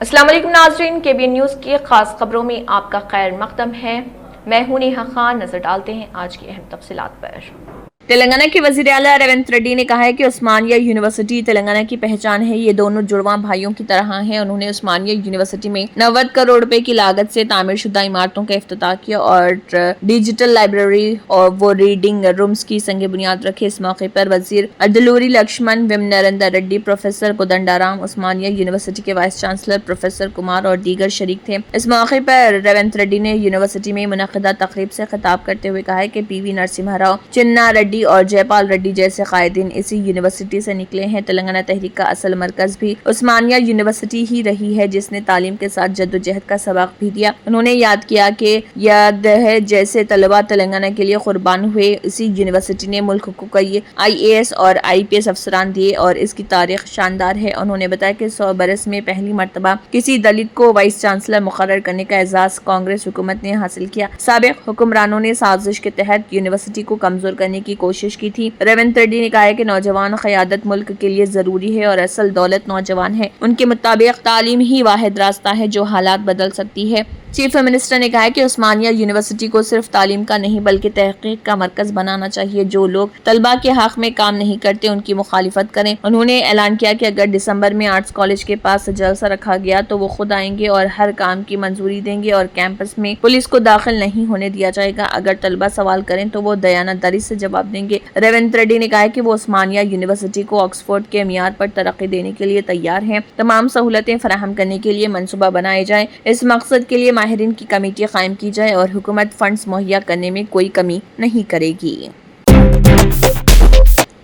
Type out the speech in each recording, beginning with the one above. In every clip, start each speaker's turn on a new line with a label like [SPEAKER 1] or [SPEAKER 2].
[SPEAKER 1] अस्सलाम वालेकुम नाज़रीन, KBN न्यूज़ की खास खबरों में आपका खैर मक़दम है। मैं हूं नेहा खान। नजर डालते हैं आज की अहम तफसीलात पर। तेलंगाना के वज़ीर आला रेवंत रेड्डी ने कहा है कि उस्मानिया यूनिवर्सिटी तेलंगाना की पहचान है। ये दोनों जुड़वां भाइयों की तरह हैं। उन्होंने उस्मानिया यूनिवर्सिटी में 90 करोड़ रुपए की लागत से तामीरशुदा इमारतों का इफ्तिताह किया और डिजिटल लाइब्रेरी और वो रीडिंग रूम्स की संग बुनियाद रखे। इस मौके पर वजीर अदलूरी लक्ष्मण विमनरेंद्र रेड्डी, प्रोफेसर कोदंडाराम, उस्मानिया यूनिवर्सिटी के वाइस चांसलर प्रोफेसर कुमार और दीगर शरीक थे। इस मौके पर रेवंत रेड्डी ने यूनिवर्सिटी में मुनक़िदा तक़रीब से खिताब करते हुए कहा है कि PV नरसिम्हा राव, चिन्ना रेड्डी और जयपाल रेड्डी जैसे कायदीन इसी यूनिवर्सिटी से निकले हैं। तेलंगाना तहरीक का असल मरकज भी उस्मानिया यूनिवर्सिटी ही रही है, जिसने तालीम के साथ जद्दोजहद का सबक भी दिया। उन्होंने याद किया कि याद है जैसे तलबा तेलंगाना के लिए कुर्बान हुए, इसी यूनिवर्सिटी ने मुल्क को कई IAS और IPS अफसरान दिए और इसकी तारीख शानदार है। उन्होंने बताया कि 100 बरस में पहली मरतबा किसी दलित को वाइस चांसलर मुकर्रर करने का एजाज कांग्रेस हुकूमत ने हासिल किया। साबिक हुक्मरानों ने साजिश के तहत यूनिवर्सिटी को कमजोर करने की कोशिश की थी। रेवंत रेड्डी ने कहा है कि नौजवान क़यादत मुल्क के लिए जरूरी है और असल दौलत नौजवान है। उनके मुताबिक तालीम ही वाहिद रास्ता है जो हालात बदल सकती है। चीफ मिनिस्टर ने कहा है कि उस्मानिया यूनिवर्सिटी को सिर्फ तालीम का नहीं बल्कि तहकीक का मरकज बनाना चाहिए। जो लोग तलबा के हक में काम नहीं करते उनकी मुखालिफत करें। उन्होंने ऐलान किया कि अगर दिसंबर में आर्ट्स कॉलेज के पास जलसा रखा गया तो वो खुद आएंगे और हर काम की मंजूरी देंगे और कैंपस में पुलिस को दाखिल नहीं होने दिया जाएगा। अगर तलबा सवाल करें तो वो दयानतदारी से जवाब देंगे। रेवंत रेड्डी ने कहा है कि वो उस्मानिया यूनिवर्सिटी को ऑक्सफोर्ड के मियार पर तरक्की देने के लिए तैयार हैं। तमाम सहूलतें फराहम करने के लिए मनसूबा बनाए जाए। इस मकसद के लिए माहिरीन की कमेटी कायम की जाए और हुकूमत फंड्स मुहैया करने में कोई कमी नहीं करेगी।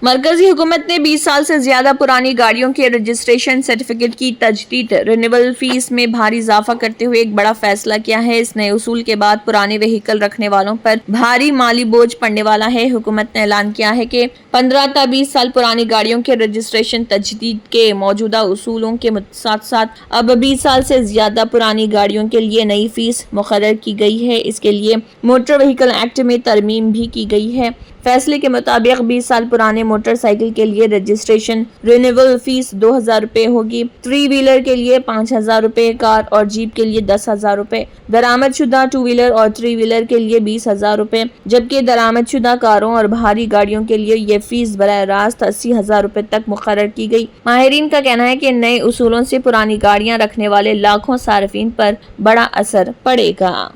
[SPEAKER 1] मरकजी हुकूमत ने 20 साल से ज्यादा पुरानी गाड़ियों के रजिस्ट्रेशन सर्टिफिकेट की तजदीद रिन्यूअल फीस में भारी इजाफा करते हुए एक बड़ा फैसला किया है। इस नए उसूल के बाद पुराने व्हीकल रखने वालों पर भारी माली बोझ पड़ने वाला है। हुकूमत ने ऐलान किया है कि 15 ta 20 साल पुरानी गाड़ियों के रजिस्ट्रेशन तजदीद के मौजूदा उसूलों के साथ साथ अब 20 साल से ज्यादा पुरानी गाड़ियों के लिए नई फीस मुकर्रर की गई है। इसके लिए मोटर व्हीकल एक्ट में तरमीम भी की गई है। फैसले के मुताबिक 20 साल पुराने मोटरसाइकिल के लिए रजिस्ट्रेशन रिन्यूअल फीस 2000 रुपए होगी। 3 व्हीलर के लिए 5000 रुपए, कार और जीप के लिए 10,000 रुपए, दरामदशुदा 2 व्हीलर और 3 व्हीलर के लिए 20,000 रुपए, जबकि दरामदशुदा कारों और भारी गाड़ियों के लिए ये फीस बराह रास्त 80,000 रुपए तक मुकर्रर की गई। माहिरीन का कहना है कि नए उसूलों से पुरानी गाड़ियां रखने वाले लाखों सार्फिन पर बड़ा असर पड़ेगा।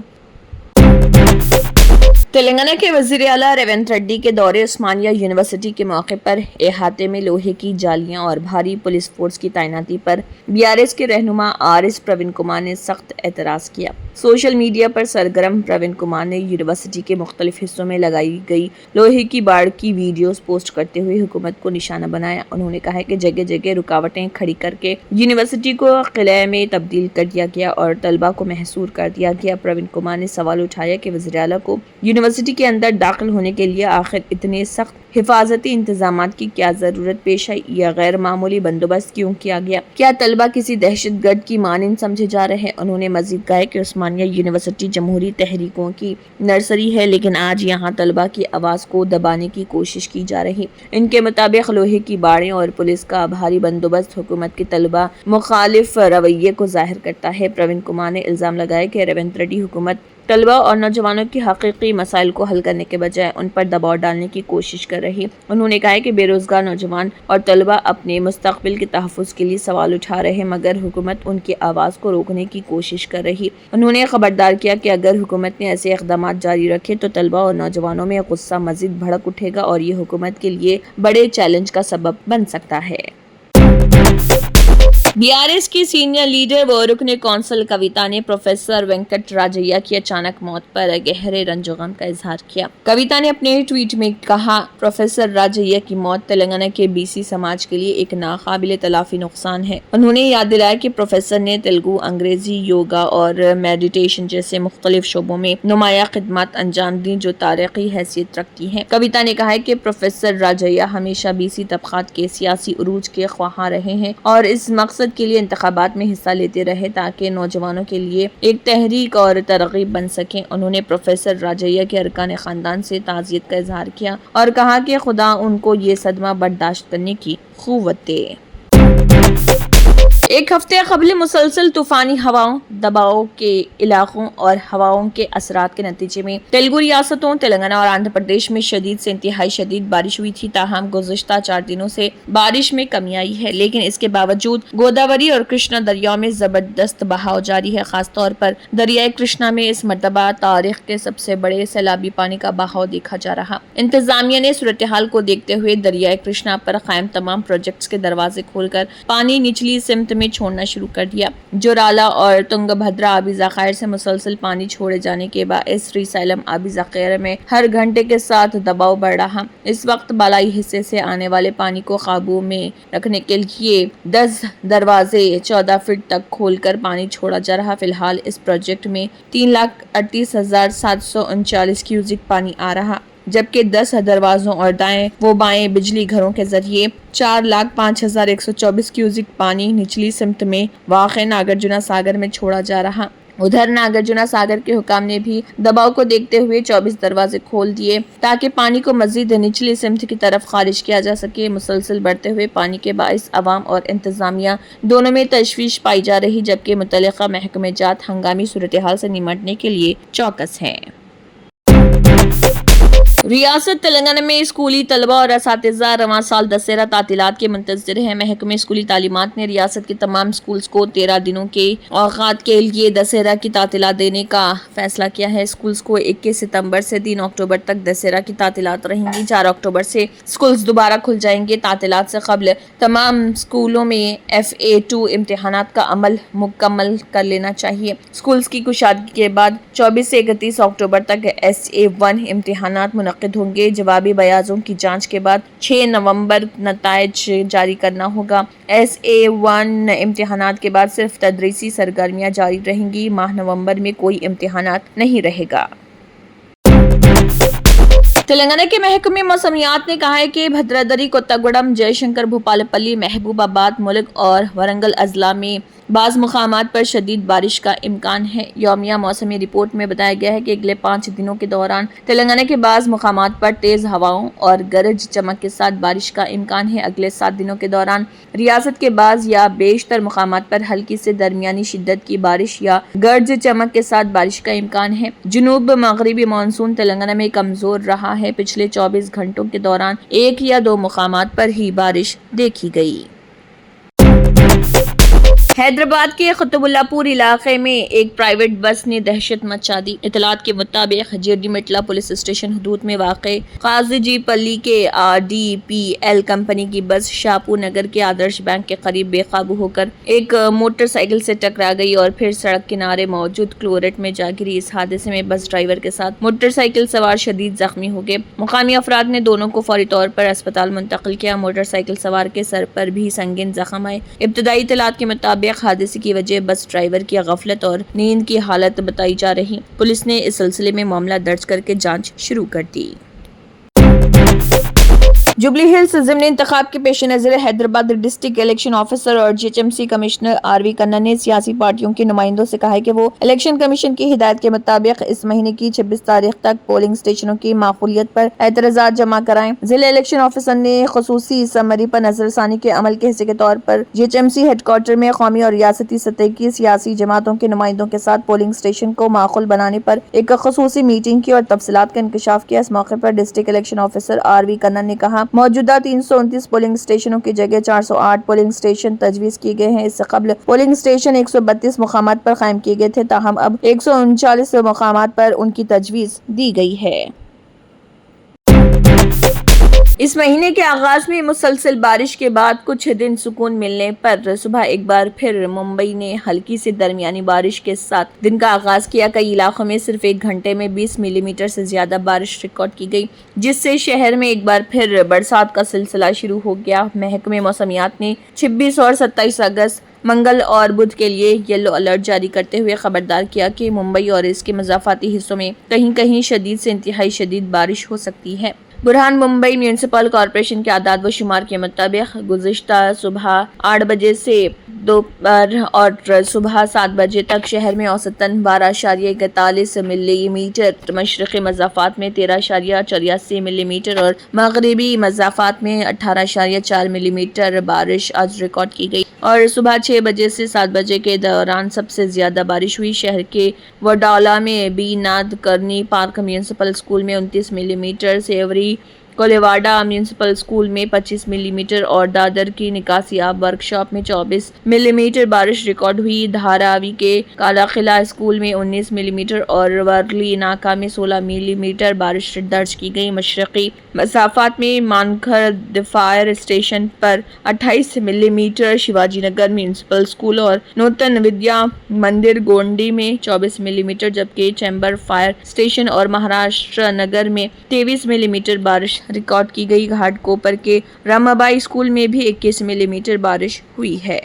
[SPEAKER 1] तेलंगाना के वज़ीर आला रेवंत रेड्डी के दौरे उस्मानिया यूनिवर्सिटी के मौके पर अहाते में लोहे की जालियां और भारी पुलिस फोर्स की तैनाती पर BRS के रहनुमा RS प्रवीण कुमार ने सख्त एतराज़ किया। सोशल मीडिया पर सरगर्म प्रवीण कुमार ने यूनिवर्सिटी के मुख्तलिफ हिस्सों में लगाई गई लोहे की बाड़ की वीडियोस पोस्ट करते हुए हुकूमत को निशाना बनाया। उन्होंने कहा है कि जगह जगह रुकावटें खड़ी करके यूनिवर्सिटी को किले में तब्दील कर दिया गया और तलबा को महसूर कर दिया गया। प्रवीण कुमार ने सवाल उठाया कि वज़ीर आला को यूनिवर्सिटी के अंदर दाखिल होने के लिए आखिर इतने सख्त हिफाजती इंतजामात की क्या जरूरत पेश आई या गैर मामूली बंदोबस्त क्यों किया गया? क्या तलबा किसी दहशतगर्द की मानिंद समझे जा रहे हैं? उन्होंने मजीद कहा कि उस्मानिया यूनिवर्सिटी जमहूरी तहरीकों की नर्सरी है, लेकिन आज यहाँ तलबा की आवाज़ को दबाने की कोशिश की जा रही। इनके मुताबिक लोहे की बाड़ें और पुलिस का भारी बंदोबस्त हुकूमत के तलबा मुखालिफ रवैये को जाहिर करता है। प्रवीण कुमार ने इल्ज़ाम लगाया कि रेवंत रेड्डी हुकूमत तलबा और नौजवानों की हकीकी मसाइल को हल करने के बजाय उन पर दबाव डालने की कोशिश कर रही। उन्होंने कहा कि बेरोजगार नौजवान और तलबा अपने मुस्तकबिल के तहफ़्फ़ुज़ के लिए सवाल उठा रहे, मगर हुकूमत उनकी आवाज़ को रोकने की कोशिश कर रही। उन्होंने खबरदार किया कि अगर हुकूमत ने ऐसे इक़दाम जारी रखे तो तलबा और नौजवानों में गुस्सा मज़ीद भड़क उठेगा और ये हुकूमत के लिए बड़े चैलेंज का सबब बन सकता है। BRS की सीनियर लीडर व रुकने कौंसिल कविता ने प्रोफेसर वेंकट राजैया की अचानक मौत पर गहरे रंजो गम का इजहार किया। कविता ने अपने ट्वीट में कहा, प्रोफेसर राजैया की मौत तेलंगाना के BC समाज के लिए एक नाकाबिले तलाफी नुकसान है। उन्होंने याद दिलाया कि प्रोफेसर ने तेलुगु, अंग्रेजी, योगा और मेडिटेशन जैसे मुख्तलिफ शोबों में नुमाया खिदमत अंजाम दी जो तारीखी हैसियत रखती है। कविता ने कहा है कि प्रोफेसर राजैया हमेशा BC तबकात के सियासी उरूज के ख्वाहां रहे हैं और इस मकसद के लिए इंतखाबात में हिस्सा लेते रहे ताकि नौजवानों के लिए एक तहरीक और तरगीब बन सके। उन्होंने प्रोफेसर राजैया के अरकान खानदान से ताज़ियत का इजहार किया और कहा कि खुदा उनको ये सदमा बर्दाश्त करने की क़ुव्वत दे। ایک ہفتے قبل مسلسل طوفانی ہواؤں، دباؤ کے علاقوں اور ہواؤں کے اثرات کے نتیجے میں تیلگو ریاستوں تلنگانہ اور آندھرا پردیش میں شدید سے انتہائی شدید بارش ہوئی تھی۔ تاہم گزشتہ 4 دنوں سے بارش میں کمی آئی ہے، لیکن اس کے باوجود گوداوری اور کرشنا دریاؤں میں زبردست بہاؤ جاری ہے۔ خاص طور پر دریائے کرشنا میں اس مرتبہ تاریخ کے سب سے بڑے سیلابی پانی کا بہاؤ دیکھا جا رہا۔ انتظامیہ نے صورتحال کو دیکھتے ہوئے دریائے کرشنا پر قائم تمام پروجیکٹس کے دروازے کھول کر پانی نچلی سمت میں چھوڑنا شروع کر دیا۔ جورالا اور تنگ بھدرا آبی ذخائر سے مسلسل پانی چھوڑے جانے کے باعث سری سیلم آبی ذخیرے میں ہر گھنٹے کے ساتھ دباؤ بڑھ رہا۔ اس وقت بالائی حصے سے آنے والے پانی کو قابو میں رکھنے کے لیے 10 دروازے 14 فٹ تک کھول کر پانی چھوڑا جا رہا۔ فی الحال اس پروجیکٹ میں 3,38,739 کیوسک پانی آ رہا، جبکہ 10 دروازوں اور دائیں و بائیں بجلی گھروں کے ذریعے 4,05,124 کیوسک پانی نچلی سمت میں واقع ناگرجنا ساگر میں چھوڑا جا رہا۔ ادھر ناگرجنا ساگر کے حکام نے بھی دباؤ کو دیکھتے ہوئے 24 دروازے کھول دیے تاکہ پانی کو مزید نچلی سمت کی طرف خارج کیا جا سکے۔ مسلسل بڑھتے ہوئے پانی کے باعث عوام اور انتظامیہ دونوں میں تشویش پائی جا رہی، جبکہ متعلقہ محکمہ جات ہنگامی صورتحال سے نمٹنے کے لیے چوکس ہیں۔ ریاست تلنگانہ میں اسکولی طلبہ اور اساتذہ رواں سال دسہرہ تعطیلات کے منتظر ہیں۔ محکمہ اسکولی تعلیمات نے ریاست کے تمام اسکولز کو 13 دنوں کے اوقات کے لیے دسہرہ کی تعطیلات دینے کا فیصلہ کیا ہے۔ اسکولز کو 21 ستمبر سے 3 اکتوبر تک دسہرہ کی تعطیلات رہیں گی۔ 4 اکتوبر سے اسکولز دوبارہ کھل جائیں گے۔ تعطیلات سے قبل تمام اسکولوں میں FA2 امتحانات کا عمل مکمل کر لینا چاہیے۔ اسکولز کی کشادگی کے بعد 24 سے 31 اکتوبر تک SA1 امتحانات منعقد ہوں گے۔ جوابی بیاضوں کی جانچ کے بعد 6 نومبر نتائج جاری کرنا ہوگا۔ SA1 امتحانات کے بعد صرف تدریسی سرگرمیاں جاری رہیں گی۔ ماہ نومبر میں کوئی امتحانات نہیں رہے گا۔ تلنگانہ کے محکمہ موسمیات نے کہا ہے کہ بھدرادری، کوتاگوڑم، جے شنکر، بھوپالپلی، محبوب آباد، ملک اور ورنگل اضلاع میں بعض مقامات پر شدید بارش کا امکان ہے۔ یومیہ موسمی رپورٹ میں بتایا گیا ہے کہ اگلے 5 دنوں کے دوران تلنگانہ کے بعض مقامات پر تیز ہوائوں اور گرج چمک کے ساتھ بارش کا امکان ہے۔ اگلے 7 دنوں کے دوران ریاست کے بعض یا بیشتر مقامات پر ہلکی سے درمیانی شدت کی بارش یا گرج چمک کے ساتھ بارش کا امکان ہے۔ جنوب مغربی مانسون تلنگانہ میں کمزور رہا ہے۔ پچھلے 24 گھنٹوں کے دوران 1 یا 2 مقامات پر ہی بارش دیکھی گئی۔ حیدرآباد کے قطب اللہ پور علاقے میں ایک پرائیویٹ بس نے دہشت مچا دی۔ اطلاعات کے مطابق جیڈی مٹلا پولیس اسٹیشن حدود میں واقع قاضی جی پلی کے RDPL کمپنی کی بس شاپور نگر کے آدرش بینک کے قریب بے قابو ہو کر ایک موٹر سائیکل سے ٹکرا گئی اور پھر سڑک کنارے موجود کلورٹ میں جا گری۔ اس حادثے میں بس ڈرائیور کے ساتھ موٹر سائیکل سوار شدید زخمی ہو گئے۔ مقامی افراد نے دونوں کو فوری طور پر اسپتال منتقل کیا۔ موٹر سائیکل سوار کے سر پر بھی سنگین زخم آئے۔ ابتدائی اطلاعات کے مطابق حادثے کی وجہ بس ڈرائیور کی غفلت اور نیند کی حالت بتائی جا رہی۔ پولیس نے اس سلسلے میں معاملہ درج کر کے جانچ شروع کر دی۔ جوبلی ہلز ضمنی انتخاب کے پیش نظر حیدرآباد ڈسٹرکٹ الیکشن آفیسر اور GHMC کمشنر RV کنن نے سیاسی پارٹیوں کے نمائندوں سے کہا ہے کہ وہ الیکشن کمیشن کی ہدایت کے مطابق اس مہینے کی 26 تاریخ تک پولنگ اسٹیشنوں کی معقولیت پر اعتراضات جمع کرائیں۔ ضلع الیکشن آفیسر نے خصوصی سمری پر نظر ثانی کے عمل کے حصے کے طور پر GHMC ہیڈ کوارٹر میں قومی اور ریاستی سطح کی سیاسی جماعتوں کے نمائندوں کے ساتھ پولنگ اسٹیشن کو معقول بنانے پر ایک خصوصی میٹنگ کی اور تفصیلات کا انکشاف کیا۔ اس موقع پر ڈسٹرکٹ الیکشن آفیسر RV کنن نے کہا موجودہ 329 پولنگ اسٹیشنوں کی جگہ 408 پولنگ اسٹیشن تجویز کیے گئے ہیں۔ اس سے قبل پولنگ اسٹیشن 132 مقامات پر قائم کیے گئے تھے، تاہم اب 139 مقامات پر ان کی تجویز دی گئی ہے۔ اس مہینے کے آغاز میں مسلسل بارش کے بعد کچھ دن سکون ملنے پر صبح ایک بار پھر ممبئی نے ہلکی سے درمیانی بارش کے ساتھ دن کا آغاز کیا۔ کئی علاقوں میں صرف 1 گھنٹے میں 20 ملی میٹر سے زیادہ بارش ریکارڈ کی گئی، جس سے شہر میں ایک بار پھر برسات کا سلسلہ شروع ہو گیا۔ محکمہ موسمیات نے 26 اور 27 اگست منگل اور بدھ کے لیے یلو الرٹ جاری کرتے ہوئے خبردار کیا کہ ممبئی اور اس کے مضافاتی حصوں میں کہیں کہیں شدید سے انتہائی شدید بارش ہو سکتی ہے۔ बुरहान मुंबई म्यूनिसिपल कॉरपोरेशन के आदाद व शुमार के मुताबिक गुज़िश्ता सुबह 8 बजे से दोपहर और सुबह 7 बजे तक शहर में औसतन 12.41 मिलीमीटर, मशरक़ी मज़ाफ़ात में 13.84 मिलीमीटर और मगरिबी मज़ाफ़ात में 18.4 मिलीमीटर बारिश आज रिकॉर्ड की गई। और सुबह 6 बजे से 7 बजे के दौरान सबसे ज़्यादा बारिश हुई शहर के वडौला में बी नाद करनी पार्क म्यूनिसिपल स्कूल में 29 मिलीमीटर, सेवरी कोलेवाडा म्यूनिसिपल स्कूल में 25 मिलीमीटर और दादर की निकासियाब वर्कशॉप में 24 मिलीमीटर बारिश रिकॉर्ड हुई। धारावी के काला किला स्कूल में 19 मिलीमीटर और वर्ली नाका में 16 मिलीमीटर बारिश दर्ज की गई। मशरक़ी मसाफात में मानखर फायर स्टेशन पर 28 millimetre, Shivaji Nagar municipal school और नूतन विद्या मंदिर गोंडी में 24 मिलीमीटर, जबकि चैम्बर फायर स्टेशन और महाराष्ट्र नगर में 23 मिलीमीटर बारिश रिकॉर्ड की गई। घाटकोपर के रामाबाई स्कूल में भी 21 मिलीमीटर बारिश हुई है।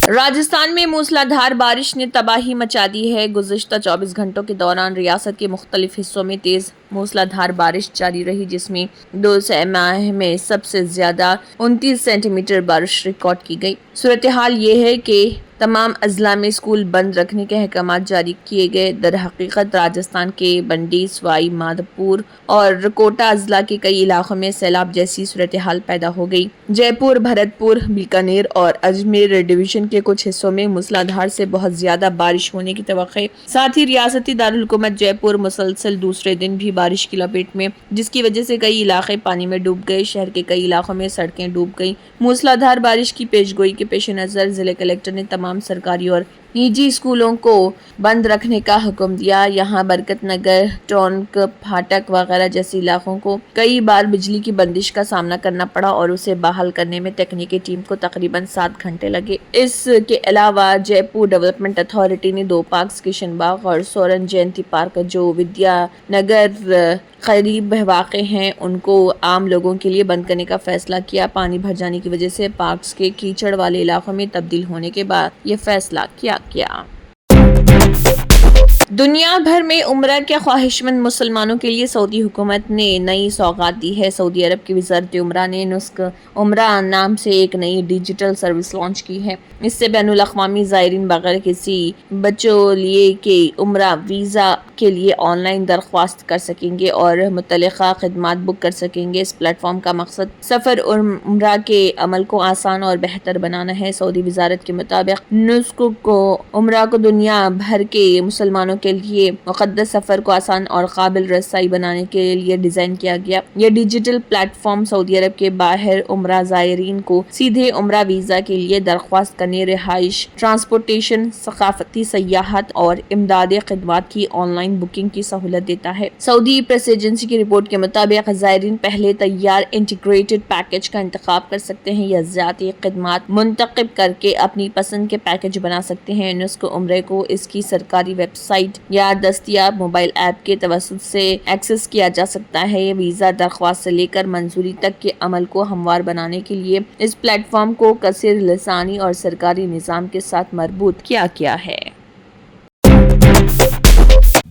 [SPEAKER 1] राजस्थान में मूसलाधार बारिश ने तबाही मचा दी है। गुज़िश्ता 24 घंटों के दौरान रियासत के मुख्तलिफ हिस्सों में तेज़ मूसलाधार बारिश जारी रही, जिसमें 2 माह में सबसे ज़्यादा 29 सेंटीमीटर बारिश रिकॉर्ड की गई। सूरत हाल ये है कि तमाम अजला में स्कूल बंद रखने के अहकाम जारी किए गए। दर हकीकत राजस्थान के बंडी, सवाई माधोपुर और कोटा अजला के कई इलाकों में सैलाब जैसी सूरत हाल पैदा हो गई। जयपुर, भरतपुर, बीकानेर और अजमेर डिवीजन के कुछ हिस्सों में मूसलाधार से बहुत ज्यादा बारिश होने की तवक्को। साथ ही रियासती दारुल हुकूमत जयपुर मुसलसल दूसरे दिन भी बारिश की लपेट में, जिसकी वजह से कई इलाके पानी में डूब गए। शहर के कई इलाकों में सड़कें डूब गई। मूसलाधार बारिश की पेशगोई के पेश नज़र जिले कलेक्टर ने तमाम सरकारी और निजी स्कूलों को बंद रखने का हुक्म दिया। यहाँ बरकत नगर, टोंक, फाटक वगैरह जैसे इलाकों को कई बार बिजली की बंदिश का सामना करना पड़ा और उसे बहाल करने में तकनीकी टीम को तकरीबन 7 घंटे लगे। इसके अलावा जयपुर डेवलपमेंट अथॉरिटी ने 2 पार्क, किशन बाग और सोरन जयंती पार्क, जो विद्यानगर करीब वाक़े हैं, उनको आम लोगों के लिए बंद करने का फैसला किया। पानी भर जाने की वजह से पार्क्स के कीचड़ वाले इलाकों में तब्दील होने के बाद ये फैसला किया गया। दुनिया भर में उम्रा के ख्वाहिशमंद मुसलमानों के लिए सऊदी हुकूमत ने नई सौगात दी है। सऊदी अरब की वज़ारत उम्रा ने नुस्ख उम्रा नाम से एक नई डिजिटल सर्विस लॉन्च की है। इससे बैनुल अक़वामी ज़ायरीन बगैर किसी बचौलिए के उम्रा वीज़ा के लिए ऑनलाइन दरख्वास्त कर सकेंगे और मुतल्लिक़ा खिदमात बुक कर सकेंगे। इस प्लेटफॉर्म का मकसद सफ़र और उम्रा के अमल को आसान और बेहतर बनाना है। सऊदी वज़ारत के मुताबिक नुस्ख को उम्रा को दुनिया भर के मुसलमानों के लिए मुक़द्दस सफ़र को आसान और काबिल रसाई बनाने के लिए डिज़ाइन किया गया। यह डिजिटल प्लेटफॉर्म सऊदी अरब के बाहर उम्रा ज़ायरीन को सीधे उम्रा वीज़ा के लिए दरख्वास्त करने, रिहाइश, ट्रांसपोर्टेशन, सकाफती सयाहत और इमदादी खिदमात की ऑनलाइन बुकिंग की सहूलत देता है। सऊदी प्रेस एजेंसी की रिपोर्ट के मुताबिक ज़ायरीन पहले तैयार इंटीग्रेटेड पैकेज का इंतखाब कर सकते हैं या ज़ाती खिदमात मुंतखब करके अपनी पसंद के पैकेज बना सकते हैं। नुस्ख उम्रे को इसकी सरकारी वेबसाइट या दस्तयाब मोबाइल ऐप के तवस्सुत से एक्सेस किया जा सकता है। वीज़ा दरख्वास्त से लेकर मंजूरी तक के अमल को हमवार बनाने के लिए इस प्लेटफॉर्म को कसीर लसानी और सरकारी निज़ाम के साथ मरबूत किया गया है।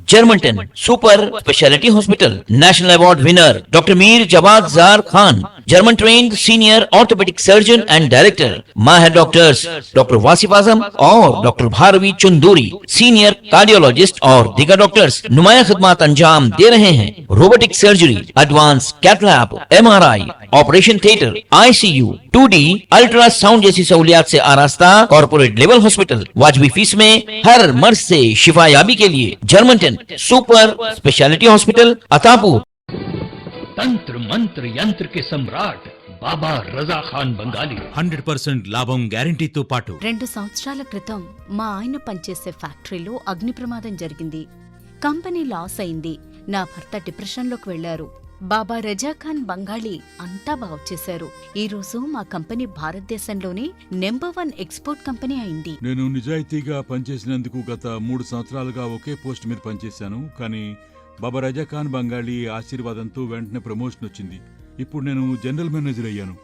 [SPEAKER 2] Germanten super speciality hospital, national award winner doctor Mir Jawad Zar Khan, German trained senior orthopaedic surgeon and director, माहिर डॉक्टर्स डॉक्टर वासिफ आजम और doctor Bharavi Chunduri, senior cardiologist और दीगर डॉक्टर्स नुमाया खिदमत अंजाम दे रहे हैं। Robotic surgery, advance cath lab, MRI, operation theatre, ICU, 2D ultrasound जैसी सहूलियात से आरास्ता कॉर्पोरेट लेवल हॉस्पिटल, वाजबी फीस में हर मर्ज से शिफायाबी के लिए Germanton super speciality hospital, Attapur.
[SPEAKER 3] तंत्र मंत्र यंत्र के सम्राट బాబా రజా ఖాన్ బంగాలి
[SPEAKER 4] 100% లాభం గ్యారంటీతో పాటు
[SPEAKER 5] 2 సంవత్సరాల క్రితం మా ఆయన పనిచేసే ఫ్యాక్టరీలో అగ్ని ప్రమాదం జరిగింది. కంపెనీ లాస్ అయింది. నా భర్త డిప్రెషన్లోకి వెళ్లారు. బాబా రజాఖాన్ బంగాళీ అంతా బాగు చేశారు. ఈ రోజు మా కంపెనీ భారతదేశంలోనే నెంబర్ 1 ఎక్స్పోర్ట్ కంపెనీ అయింది.
[SPEAKER 4] నేను నిజాయితీగా పనిచేసినందుకు గత 3 సంవత్సరాలుగా ఒకే పోస్ట్ మీద పనిచేశాను. కానీ బాబా రజాఖాన్ బంగాళీ ఆశీర్వాదంతో వెంటనే ప్రమోషన్ వచ్చింది. ఇప్పుడు నేను జనరల్ మేనేజర్ అయ్యాను.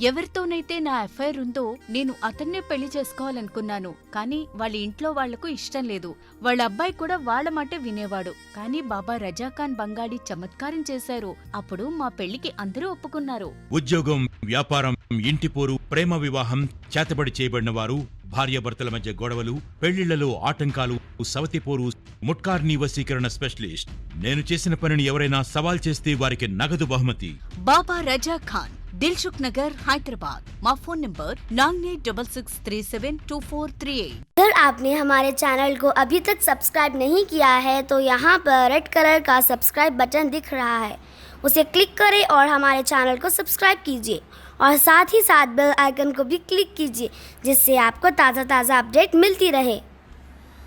[SPEAKER 5] ఎవరితోనైతే నా ఎఫ్ఐఆర్ ఉందో నేను అతన్నే పెళ్లి చేసుకోవాలనుకున్నాను. కానీ వాళ్ళ ఇంట్లో వాళ్లకు ఇష్టం లేదు. వాళ్ళ అబ్బాయి కూడా వాళ్ళ మాట వినేవాడు. కానీ బాబా రజాఖాన్ బంగాళీ చమత్కారం చేశారు. అప్పుడు మా పెళ్లికి అందరూ ఒప్పుకున్నారు.
[SPEAKER 6] ఉద్యోగం, వ్యాపారం, ఇంటి పోరు, ప్రేమ వివాహం, చేతబడి చేయబడిన వారు, భార్యాభర్తల మధ్య గొడవలు, పెళ్లిళ్లలో ఆటంకాలు, సవతిపోరు, ముట్కార్నీ వశీకరణ స్పెషలిస్ట్. నేను చేసిన పనిని ఎవరైనా సవాల్ చేస్తే వారికి నగదు బహుమతి.
[SPEAKER 5] బాబా రజాఖాన్, दिलसुख नगर, हैदराबाद। माँ फोन नंबर 9866372438।
[SPEAKER 7] अगर आपने हमारे चैनल को अभी तक सब्सक्राइब नहीं किया है तो यहाँ पर रेड कलर का सब्सक्राइब बटन दिख रहा है, उसे क्लिक करें और हमारे चैनल को सब्सक्राइब कीजिए और साथ ही साथ बेल आइकन को भी क्लिक कीजिए, जिससे आपको ताज़ा अपडेट मिलती रहे।